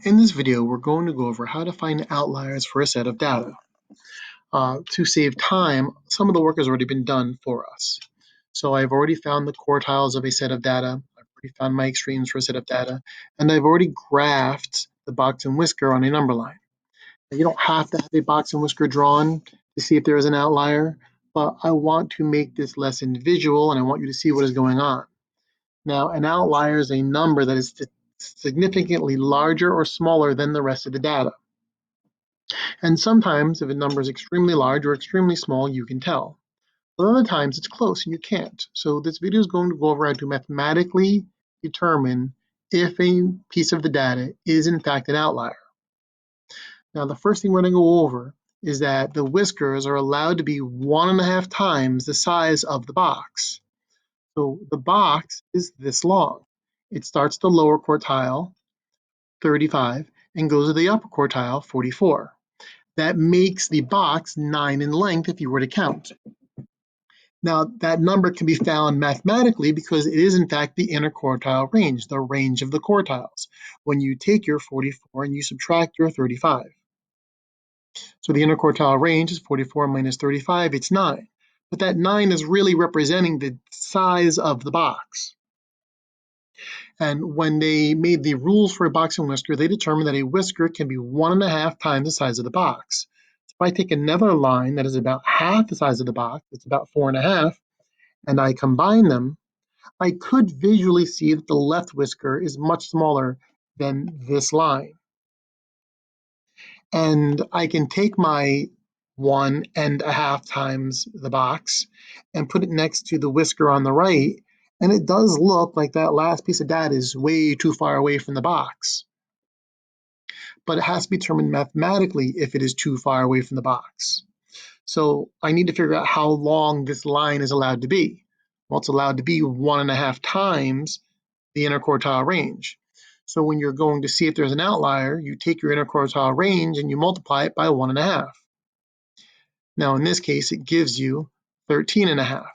In this video, we're going to go over how to find outliers for a set of data. To save time, some of the work has already been done for us. So I've already found the quartiles of a set of data, I've already found my extremes for a set of data, and I've already graphed the box and whisker on a number line. Now, you don't have to have a box and whisker drawn to see if there is an outlier, but I want to make this lesson visual and I want you to see what is going on. Now, an outlier is a number that is significantly larger or smaller than the rest of the data. And sometimes, if a number is extremely large or extremely small, you can tell. But other times, it's close and you can't. So this video is going to go over how to mathematically determine if a piece of the data is in fact an outlier. Now, the first thing we're going to go over is that the whiskers are allowed to be 1.5 times the size of the box. So the box is this long. It starts the lower quartile, 35, and goes to the upper quartile, 44. That makes the box 9 in length if you were to count. Now, that number can be found mathematically because it is in fact the interquartile range, the range of the quartiles, when you take your 44 and you subtract your 35. So the interquartile range is 44 minus 35, it's 9. But that 9 is really representing the size of the box. And when they made the rules for a box and whisker, they determined that a whisker can be 1.5 times the size of the box. So if I take another line that is about half the size of the box, it's about 4.5, and I combine them, I could visually see that the left whisker is much smaller than this line. And I can take my 1.5 times the box and put it next to the whisker on the right, and it does look like that last piece of data is way too far away from the box. But it has to be determined mathematically if it is too far away from the box. So I need to figure out how long this line is allowed to be. Well, it's allowed to be 1.5 times the interquartile range. So when you're going to see if there's an outlier, you take your interquartile range and you multiply it by 1.5. Now in this case, it gives you 13.5,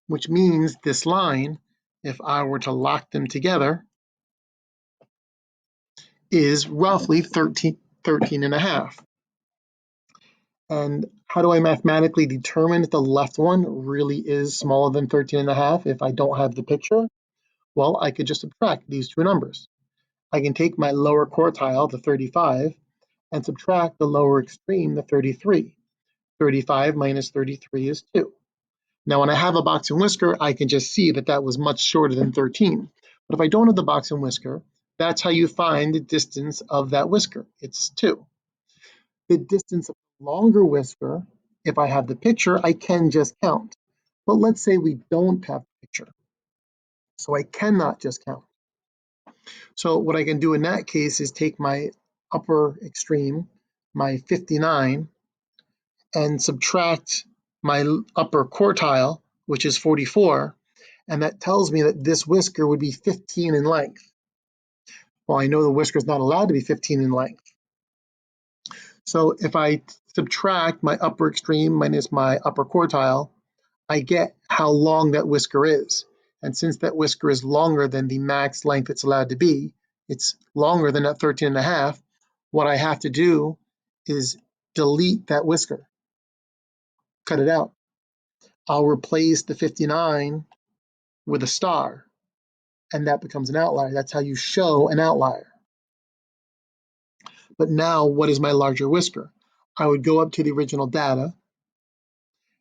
which means this line, if I were to lock them together, is roughly 13.5. And how do I mathematically determine if the left one really is smaller than 13.5 if I don't have the picture? Well, I could just subtract these two numbers. I can take my lower quartile, the 35, and subtract the lower extreme, the 33. 35 minus 33 is 2. Now, when I have a box and whisker, I can just see that that was much shorter than 13. But if I don't have the box and whisker, that's how you find the distance of that whisker. It's 2. The distance of the longer whisker, if I have the picture, I can just count. But let's say we don't have the picture. So I cannot just count. So what I can do in that case is take my upper extreme, my 59, and subtract my upper quartile, which is 44, and that tells me that this whisker would be 15 in length. Well, I know the whisker is not allowed to be 15 in length. So if I subtract my upper extreme minus my upper quartile, I get how long that whisker is. And since that whisker is longer than the max length it's allowed to be, it's longer than that 13.5, what I have to do is delete that whisker, cut it out. I'll replace the 59 with a star, and that becomes an outlier. That's how you show an outlier. But now, what is my larger whisker? I would go up to the original data,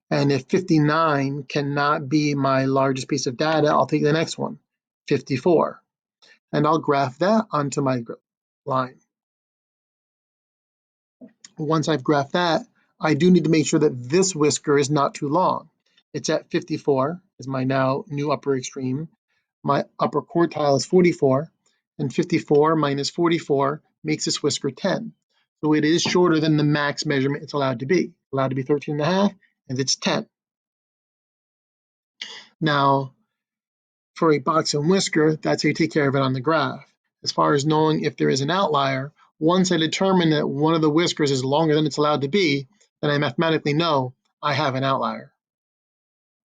and if 59 cannot be my largest piece of data, I'll take the next one, 54, and I'll graph that onto my line. Once I've graphed that, I do need to make sure that this whisker is not too long. It's at 54, is my now new upper extreme. My upper quartile is 44, and 54 minus 44 makes this whisker 10. So it is shorter than the max measurement it's allowed to be. Allowed to be 13.5, and it's 10. Now, for a box and whisker, that's how you take care of it on the graph. As far as knowing if there is an outlier, once I determine that one of the whiskers is longer than it's allowed to be, then I mathematically know I have an outlier.